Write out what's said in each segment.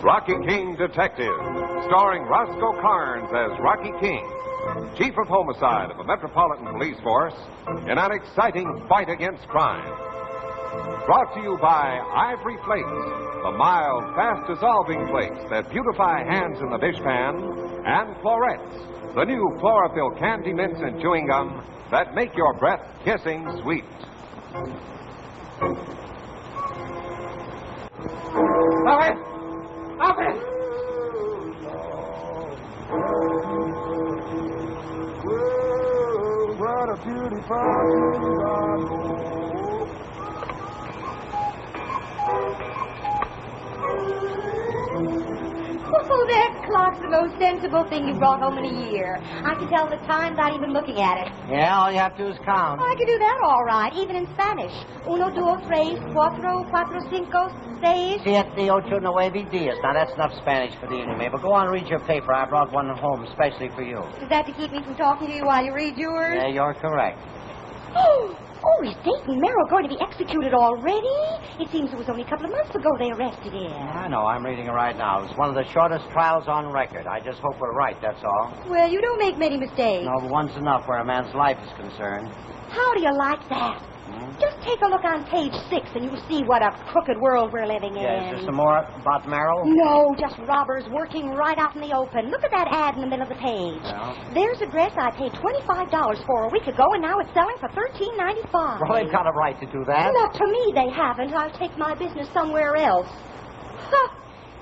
Rocky King Detective, starring Roscoe Carnes as Rocky King, Chief of Homicide of the Metropolitan Police Force, in an exciting fight against crime. Brought to you by Ivory Flakes, the mild, fast-dissolving flakes that beautify hands in the dishpan, and Florets, the new chlorophyll candy mints and chewing gum that make your breath kissing sweet. Stop it! Stop it! What a beautiful Oh, that clock's the most sensible thing you brought home in a year. I can tell the time without even looking at it. Yeah, all you have to do is count. I can do that all right, even in Spanish. Uno, dos, tres, cuatro, cuatro, cinco, seis. Siete, ocho, nueve, diez. Now, that's enough Spanish for the evening, Mabel. Go on and read your paper. I brought one home especially for you. Is that to keep me from talking to you while you read yours? Yeah, you're correct. Oh, is Dayton Merrill going to be executed already? It seems it was only a couple of months ago they arrested him. I know. I'm reading it right now. It's one of the shortest trials on record. I just hope we're right, that's all. Well, you don't make many mistakes. No, but one's enough where a man's life is concerned. How do you like that? Just take a look on page 6 and you'll see what a crooked world we're living in. Yeah, is there some more about Merrill? No, just robbers working right out in the open. Look at that ad in the middle of the page. Yeah. There's a dress I paid $25 for a week ago, and now it's selling for $13.95. Well, they've got a right to do that. Not to me, they haven't. I'll take my business somewhere else. Huh.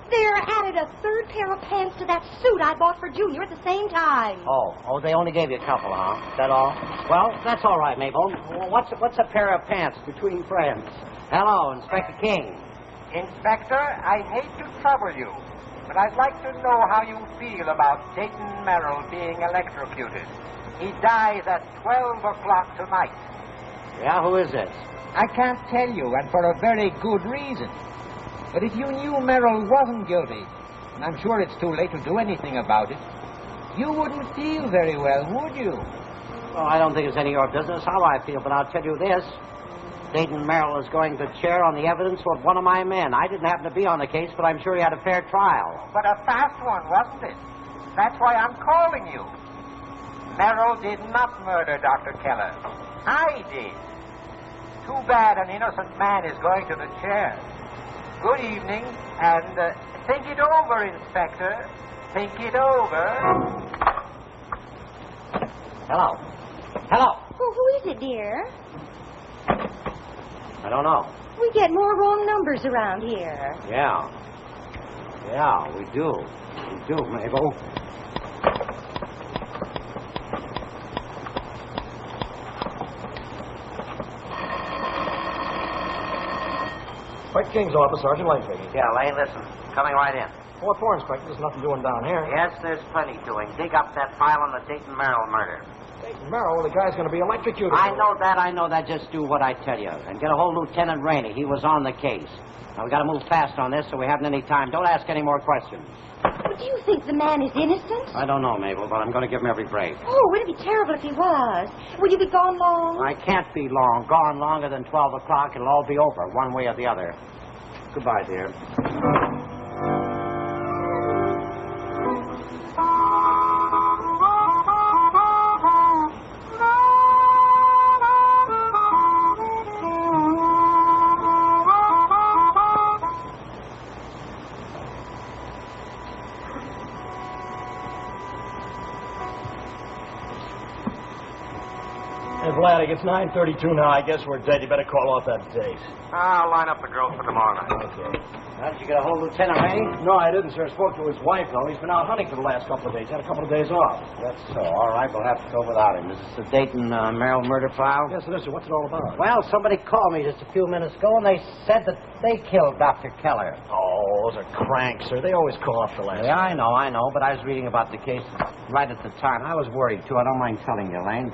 They're added a third pair of pants to that suit I bought for Junior at the same time. Oh, they only gave you a couple, huh? Is that all? Well, that's all right, Mabel. What's a pair of pants between friends? Hello, Inspector King. Inspector, I hate to trouble you, but I'd like to know how you feel about Dayton Merrill being electrocuted. He dies at 12 o'clock tonight. Yeah, who is this? I can't tell you, and for a very good reason. But if you knew Merrill wasn't guilty, and I'm sure it's too late to do anything about it, you wouldn't feel very well, would you? Well, I don't think it's any of your business how I feel, but I'll tell you this. Dayton Merrill is going to chair on the evidence of one of my men. I didn't happen to be on the case, but I'm sure he had a fair trial. But a fast one, wasn't it? That's why I'm calling you. Merrill did not murder Dr. Keller. I did. Too bad an innocent man is going to the chair. Good evening, and think it over, Inspector. Think it over. Hello. Hello. Well, who is it, dear? I don't know. We get more wrong numbers around here. Yeah. Yeah, we do. We do, Mabel. Inspector King's office, Sergeant Lane speaking. Yeah, Lane, listen. Coming right in. What for, Inspector? There's nothing doing down here. Yes, there's plenty doing. Dig up that file on the Dayton Merrill murder. Dayton Merrill, the guy's going to be electrocuted. I know that. Just do what I tell you. And get a hold of Lieutenant Rainey. He was on the case. Now, we got to move fast on this so we haven't any time. Don't ask any more questions. But do you think the man is innocent? I don't know, Mabel, but I'm going to give him every break. Oh, it'd be terrible if he was. Will you be gone long? I can't be long. Gone longer than 12 o'clock. It'll all be over, one way or the other. Goodbye, dear. Hey, Vladik, it's 9:32 now. I guess we're dead. You better call off that date. I'll line up the girls for tomorrow night. Okay. How did you get a hold of Lieutenant Rainey? No, I didn't, sir. I spoke to his wife, though. He's been out hunting for the last couple of days. Had a couple of days off. That's so. All right, we'll have to go without him. Is this the Dayton Merrill murder file? Yes, it is, sir. What's it all about? Well, somebody called me just a few minutes ago, and they said that they killed Dr. Keller. Oh, those are cranks, sir. They always call off the last. Yeah, I know, but I was reading about the case right at the time. I was worried, too. I don't mind telling you, Lane.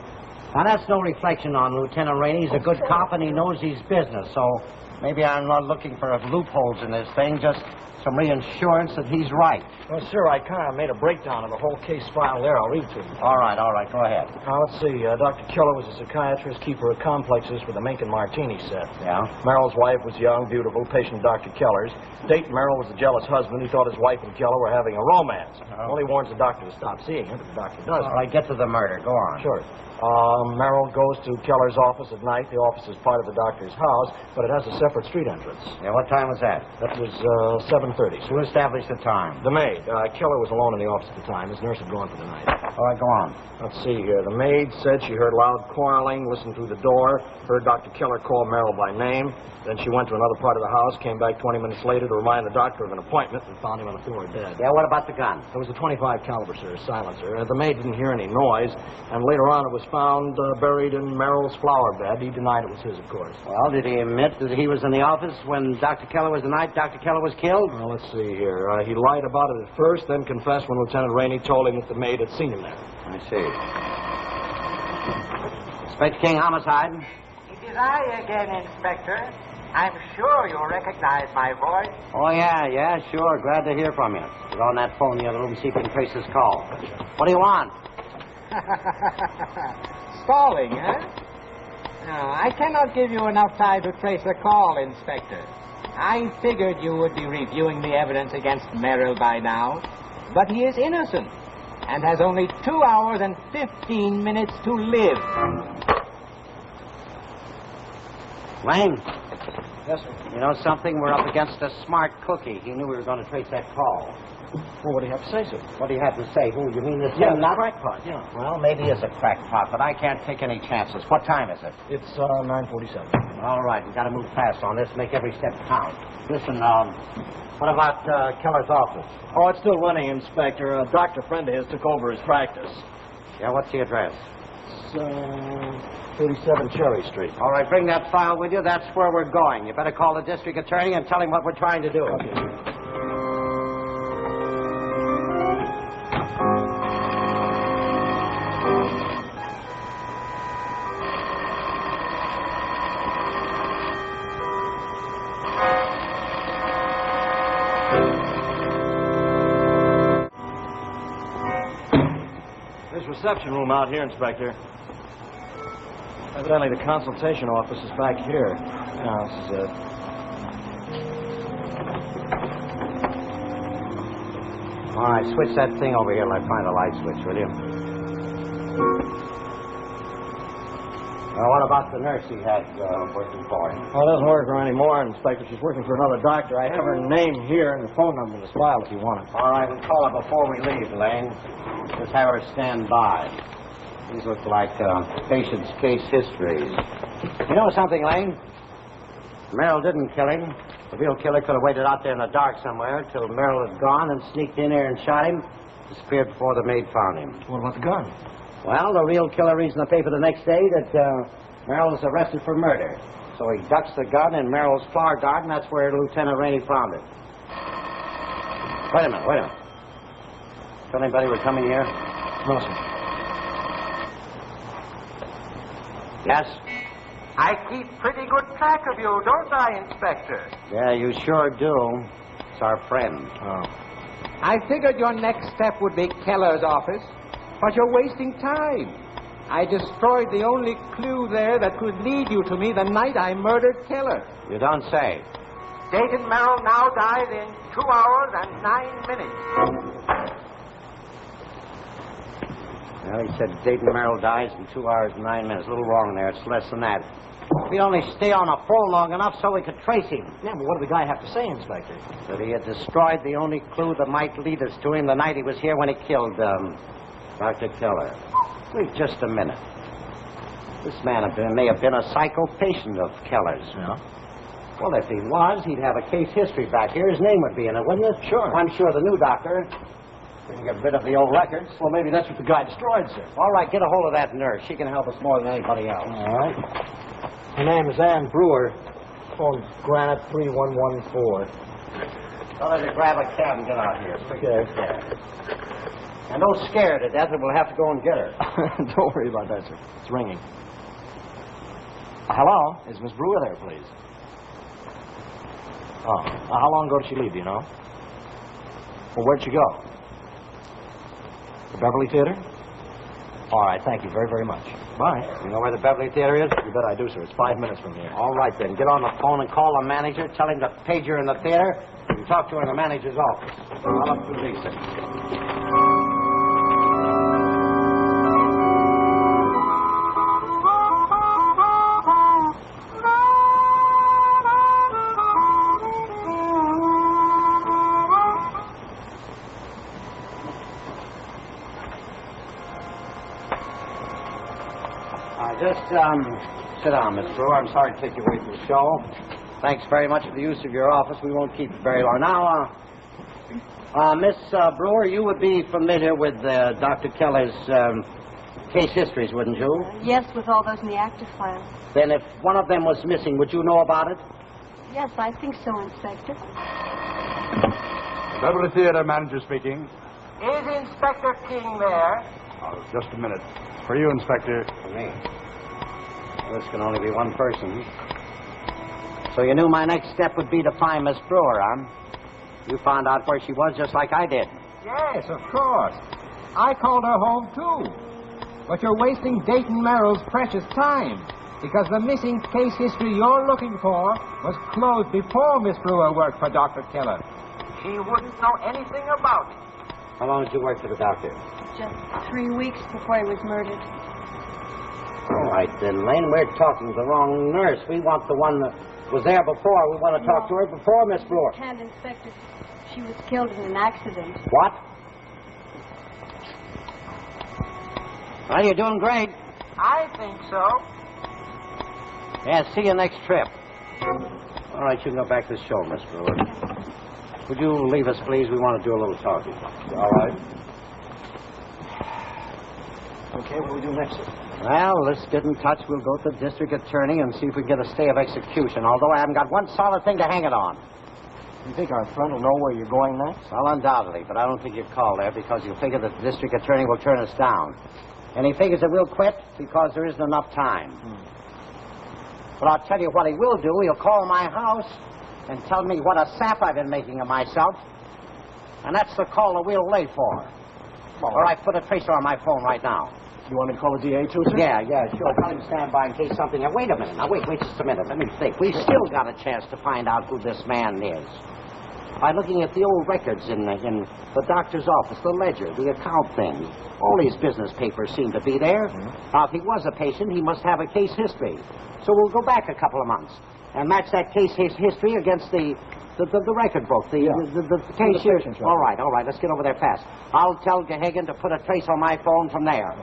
Now, that's no reflection on Lieutenant Rainey. He's a good cop, and he knows his business, so Maybe I'm not looking for loopholes in this thing, just some reassurance that he's right. Well, sir, I kind of made a breakdown of the whole case file there. I'll read it to you. All right, go ahead. Now, let's see. Dr. Keller was a psychiatrist, keeper of complexes for the Mink and Martini set. Yeah? Merrill's wife was young, beautiful, patient Dr. Keller's. Dayton Merrill was a jealous husband who thought his wife and Keller were having a romance. Oh. Well, he warns the doctor to stop seeing her, but the doctor doesn't. All right, get to the murder. Go on. Sure. Merrill goes to Keller's office at night. The office is part of the doctor's house, but it has a separate street entrance. Yeah, what time was that? That was 7:30. Who established the time? The maid. Keller was alone in the office at the time. His nurse had gone for the night. All right, go on. Let's see here. The maid said she heard loud quarreling, listened through the door, heard Dr. Keller call Merrill by name. Then she went to another part of the house, came back 20 minutes later to remind the doctor of an appointment, and found him on the floor dead. Yeah, what about the gun? It was a .25 caliber, sir, a silencer. The maid didn't hear any noise, and later on it was found buried in Merrill's flower bed. He denied it was his, of course. Well, did he admit that he was in the office when Dr. Keller was the night Dr. Keller was killed? Well, let's see here. He lied about it at first, then confessed when Lieutenant Rainey told him that the maid had seen him there. I see. Inspector King, homicide. It is I again, Inspector. I'm sure you'll recognize my voice. Oh, yeah, sure. Glad to hear from you. Get on that phone in the other room, see if you can trace his call. What do you want? Stalling, huh? No, I cannot give you enough time to trace the call, Inspector. I figured you would be reviewing the evidence against Merrill by now. But he is innocent and has only 2 hours and 15 minutes to live. Lane. Yes, sir. You know something? We're up against a smart cookie. He knew we were going to trace that call. Well, what do you have to say, sir? What do you have to say? Who, you mean the Yeah, same the nut? crackpot, yeah. Well, maybe it's a crackpot, but I can't take any chances. What time is it? It's 9:47. All right, we've got to move fast on this. Make every step count. Listen, what about Keller's office? Oh, it's still running, Inspector. A doctor friend of his took over his practice. Yeah, what's the address? It's 37 Cherry Street. All right, bring that file with you. That's where we're going. You better call the district attorney and tell him what we're trying to do. Okay. There's a reception room out here, Inspector. Evidently, the consultation office is back here. Now, this is it. All right, switch that thing over here and I find a light switch, will you? Well, what about the nurse he had working for him? Well, it doesn't work for her anymore, Inspector. She's working for another doctor. I have her name here and the phone number in this file if you want it. All right, we'll call her before we leave, Lane. Just have her stand by. These look like patient's case histories. You know something, Lane? Merrill didn't kill him. The real killer could have waited out there in the dark somewhere till Merrill had gone and sneaked in there and shot him. Disappeared before the maid found him. What about the gun? Well, the real killer reads in the paper the next day that Merrill was arrested for murder. So he ducks the gun in Merrill's flower garden. That's where Lieutenant Rainey found it. Wait a minute. Tell anybody we're coming here? No, sir. Yes? I keep pretty good track of you, don't I, Inspector? Yeah, you sure do. It's our friend. Oh. I figured your next step would be Keller's office, but you're wasting time. I destroyed the only clue there that could lead you to me the night I murdered Keller. You don't say. Dayton Merrill now died in 2 hours and 9 minutes. Well, he said Dayton Merrill dies in 2 hours and 9 minutes. A little wrong there. It's less than that. We only stay on a phone long enough so we could trace him. Yeah, but what did the guy have to say, Inspector? That he had destroyed the only clue that might lead us to him the night he was here when he killed Dr. Keller. Wait just a minute. This man may have been a psycho patient of Keller's. Yeah? Well, if he was, he'd have a case history back here. His name would be in it, wouldn't it? Sure. I'm sure the new doctor couldn't get rid of the old records. Well, maybe that's what the guy destroyed, sir. All right, get a hold of that nurse. She can help us more than anybody else. All right. Her name is Ann Brewer. Phone Granite 3114. Tell her to grab a cab and get out here. Okay. And don't scare her to death, or we'll have to go and get her. Don't worry about that, sir. It's ringing. Hello? Is Miss Brewer there, please? Oh. How long ago did she leave, do you know? Well, where'd she go? The Beverly Theater? All right, thank you very, very much. Bye. You know where the Beverly Theater is? You bet I do, sir. It's 5 minutes from here. All right, then. Get on the phone and call the manager. Tell him to page her in the theater. You can talk to her in the manager's office. I'll up to Lisa. Sit down, Miss Brewer. I'm sorry to take you away from the show. Thanks very much for the use of your office. We won't keep it very long. Now, Miss Brewer, you would be familiar with Dr. Keller's case histories, wouldn't you? Yes, with all those in the active file. Then if one of them was missing, would you know about it? Yes, I think so, Inspector. Beverly Theater manager speaking. Is Inspector King there? Oh, just a minute. For you, Inspector. For me. This can only be one person. So you knew my next step would be to find Miss Brewer, huh? You found out where she was just like I did. Yes, of course. I called her home, too. But you're wasting Dayton Merrill's precious time, because the missing case history you're looking for was closed before Miss Brewer worked for Dr. Keller. She wouldn't know anything about it. How long did you work for the doctor? Just 3 weeks before he was murdered. All right, then, Lane, we're talking to the wrong nurse. We want the one that was there before. We want to talk to her before Miss Brewer. And, Inspector, she was killed in an accident. What? Well, you're doing great. I think so. Yeah, see you next trip. All right, you can go back to the show, Miss Brewer. Would you leave us, please? We want to do a little talking. All right. Okay, what do we do next, sir? Well, let's get in touch. We'll go to the district attorney and see if we can get a stay of execution, although I haven't got one solid thing to hang it on. You think our friend will know where you're going next? Well, undoubtedly, but I don't think you'll call there because you figure that the district attorney will turn us down. And he figures that we'll quit because there isn't enough time. But I'll tell you what he will do. He'll call my house and tell me what a sap I've been making of myself. And that's the call that we'll lay for. All right, put a tracer on my phone right now. You want me to call the DA, too, sir? Yeah, sure. Tell him to stand by in case something... Wait a minute. Now, wait just a minute. Let me think. We've still got a chance to find out who this man is. By looking at the old records in the doctor's office, the ledger, the account thing. All his business papers seem to be there. Now, if he was a patient, he must have a case history. So we'll go back a couple of months and match that case history against the record book, the case history. All right. Let's get over there fast. I'll tell Gahagan to put a trace on my phone from there.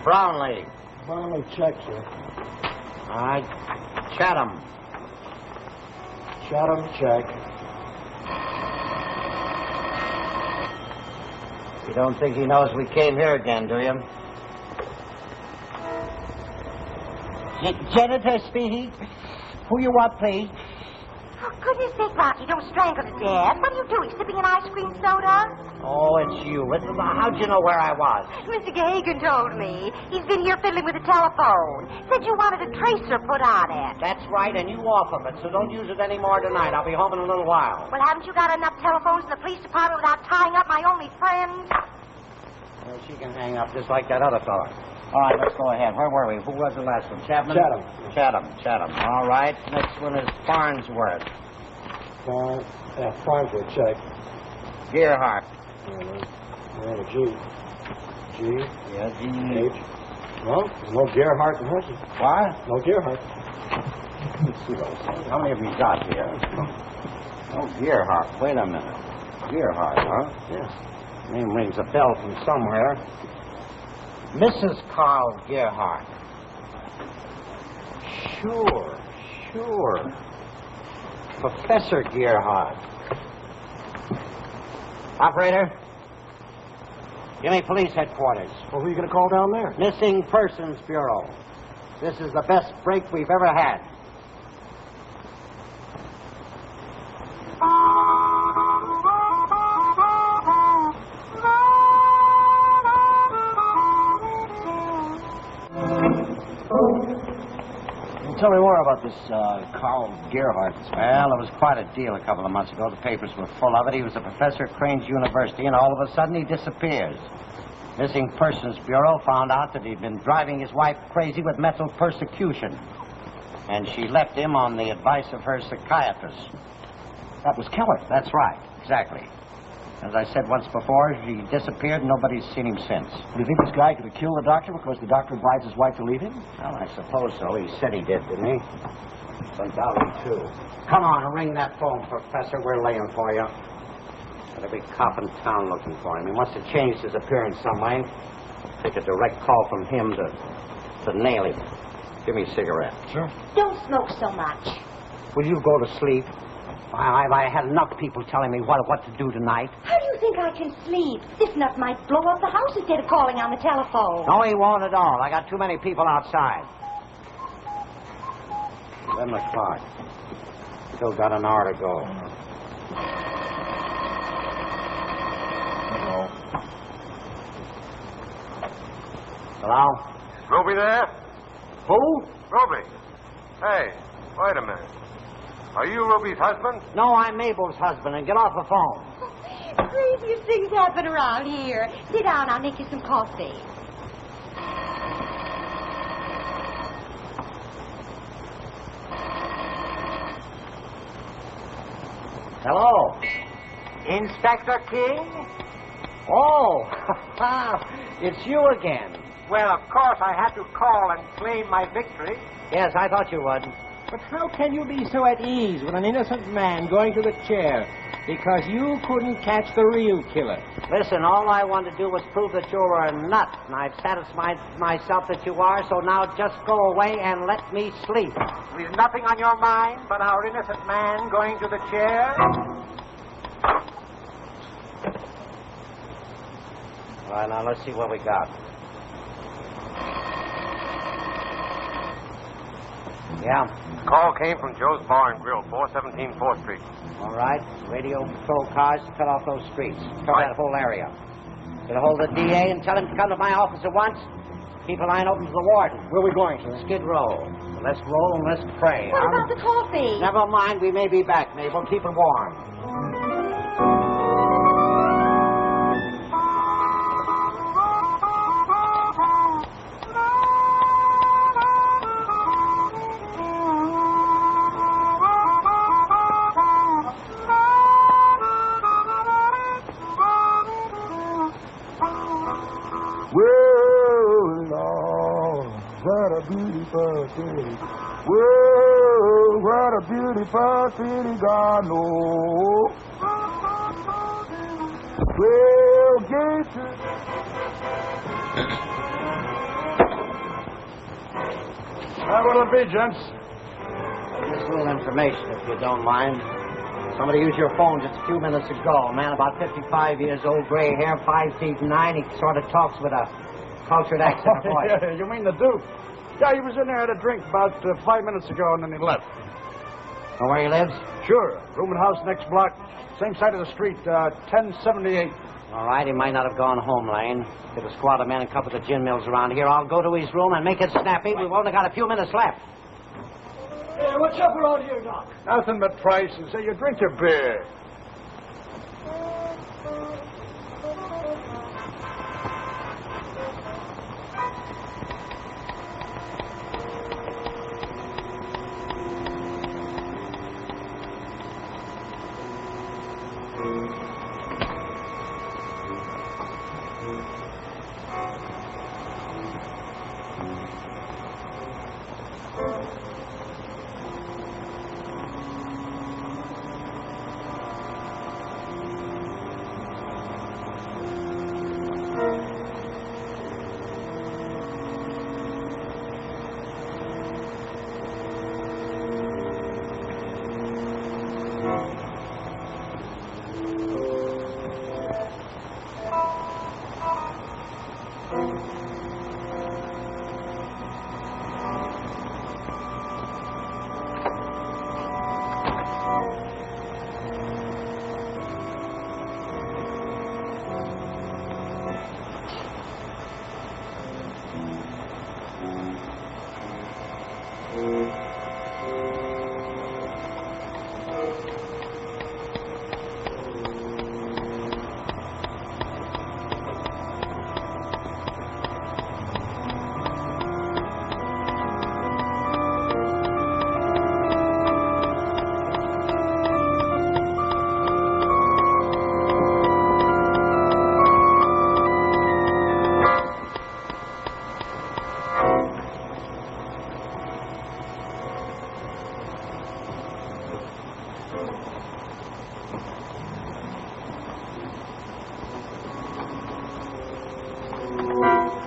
Brownlee. Brownlee, check, sir. All right. Chatham. Chatham, check. You don't think he knows we came here again, do you? Janitor speaking. Who you want, please? For goodness sake, Rocky, don't strangle to death. What are you doing, sipping an ice cream soda? Oh, it's you. How'd you know where I was? Mr. Gahagan told me. He's been here fiddling with the telephone. Said you wanted a tracer put on it. That's right, and you off of it, so don't use it anymore tonight. I'll be home in a little while. Well, haven't you got enough telephones in the police department without tying up my only friend? Well, she can hang up just like that other fella. All right, let's go ahead. Where were we? Who was the last one? Chapman? Chatham. All right. Next one is Farnsworth. Farnsworth, check. Gearhart. G. Yeah, G. H. Well, there's no Gearhart in Hershey. What? No Gearhart. Let's see those things. How many have we got here? Oh, Gearhart. Wait a minute. Gearhart, huh? Yes. Name rings a bell from somewhere. Mrs. Carl Gearhart. sure. Professor Gerhardt. Operator, give me police headquarters. Well, who are you going to call down there? Missing Persons Bureau. This is the best break we've ever had. Tell me more about this Carl Gerhardt. Well, it was quite a deal a couple of months ago. The papers were full of it. He was a professor at Crane's University, and all of a sudden he disappears. Missing Persons Bureau found out that he'd been driving his wife crazy with mental persecution. And she left him on the advice of her psychiatrist. That was Keller. That's right, exactly. As I said once before, he disappeared and nobody's seen him since. Do you think this guy could have killed the doctor because the doctor advised his wife to leave him? Well, I suppose so. He said he did, didn't he? Undoubtedly, too. Come on, ring that phone, Professor. We're laying for you. Got every cop in town looking for him. He must have changed his appearance some way. Take a direct call from him to nail him. Give me a cigarette. Sure. Don't smoke so much. Will you go to sleep? I had enough people telling me what to do tonight. How do you think I can sleep? This nut might blow up the house instead of calling on the telephone. No, he won't at all. I got too many people outside. 11 o'clock. Still got an hour to go. Hello? Ruby there? Who? Ruby. Hey, wait a minute. Are you Ruby's husband? No, I'm Mabel's husband, and get off the phone. Craziest things happen around here. Sit down, I'll make you some coffee. Hello? Inspector King? Oh, it's you again. Well, of course, I had to call and claim my victory. Yes, I thought you would. But how can you be so at ease with an innocent man going to the chair? Because you couldn't catch the real killer. Listen, all I wanted to do was prove that you were a nut, and I've satisfied myself that you are, so now just go away and let me sleep. With nothing on your mind but our innocent man going to the chair? All right, now let's see what we got. Yeah. Call came from Joe's Bar and Grill, 417 4th Street. All right. Radio patrol cars to cut off those streets. Cover that whole area. Get a hold of the DA and tell him to come to my office at once. Keep a line open to the warden. Where are we going, sir? Skid Row. Let's roll and let's pray. What about the coffee? Never mind. We may be back, Mabel. Keep it warm. Whoa, what a beautiful city, God knows. Well, get it. What'll it be, gents? Just a little information, if you don't mind. Somebody used your phone just a few minutes ago. A man about 55 years old, gray hair, 5 feet 9. He sort of talks with a cultured accent of voice. Yeah, you mean the Duke? Yeah, he was in there at a drink about 5 minutes ago, and then he left. Know where he lives? Sure. Room and house next block. Same side of the street, 1078. All right, he might not have gone home, Lane. Get a squad of men and couple of gin mills around here. I'll go to his room and make it snappy. We've only got a few minutes left. Hey, what's up around here, Doc? Nothing but prices. Say, you drink your beer.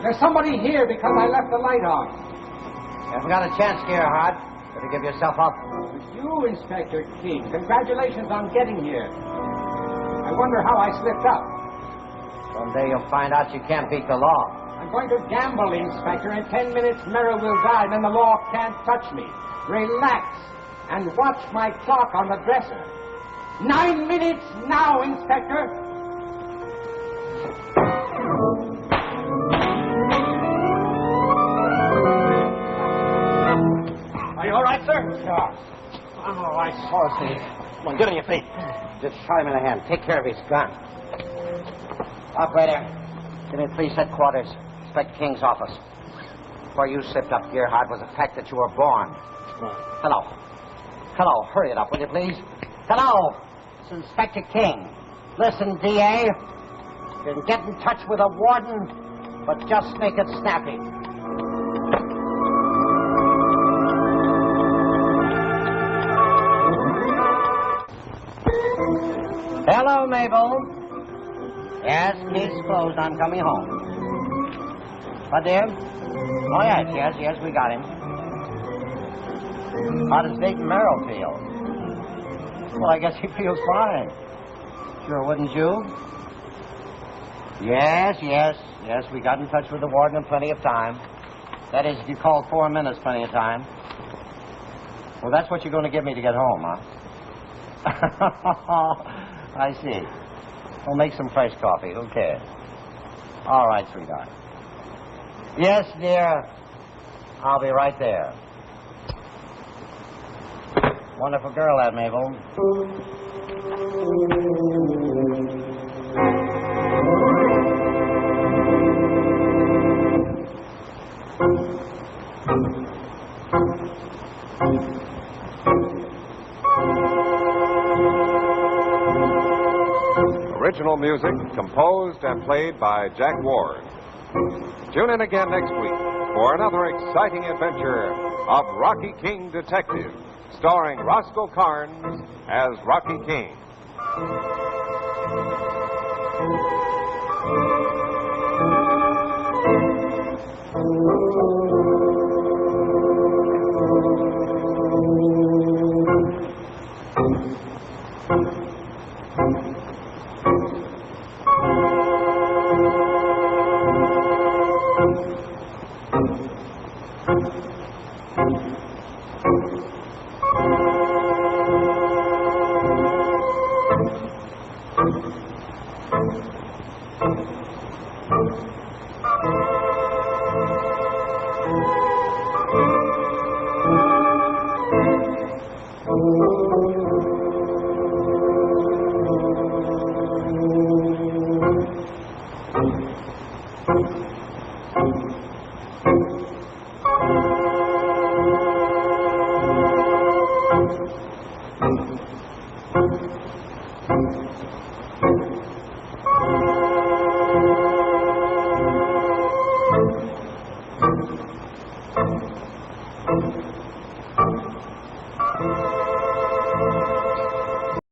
There's somebody here because I left the light on. You haven't got a chance, Gerhardt. Better give yourself up. You, Inspector King. Congratulations on getting here. I wonder how I slipped up. Someday you'll find out you can't beat the law. I'm going to gamble, Inspector. In 10 minutes, Merrill will die, and then the law can't touch me. Relax and watch my clock on the dresser. 9 minutes now, Inspector. Are you all right, sir? Sure. I'm all right, Horsey. Come on, get on your feet. Just shot him in the hand. Take care of his gun. Operator, give me police headquarters. Inspector King's office. Before you slipped up, Gerhardt, was the fact that you were born. Hello. Hello. Hurry it up, will you, please? Hello. It's Inspector King. Listen, D.A. You can get in touch with a warden, but just make it snappy. Hello, Mabel. Yes, case closed. I'm coming home. What, dear? Oh, yes, we got him. How does Dayton Merrill feel? Well, I guess he feels fine. Sure, wouldn't you? Yes, we got in touch with the warden in plenty of time. That is, if you called 4 minutes, plenty of time. Well, that's what you're going to give me to get home, huh? I see. We'll make some fresh coffee. Who cares? All right, sweetheart. Yes, dear. I'll be right there. Wonderful girl, that Mabel. Original music composed and played by Jack Ward. Tune in again next week for another exciting adventure of Rocky King Detective, starring Roscoe Karns as Rocky King. Oh.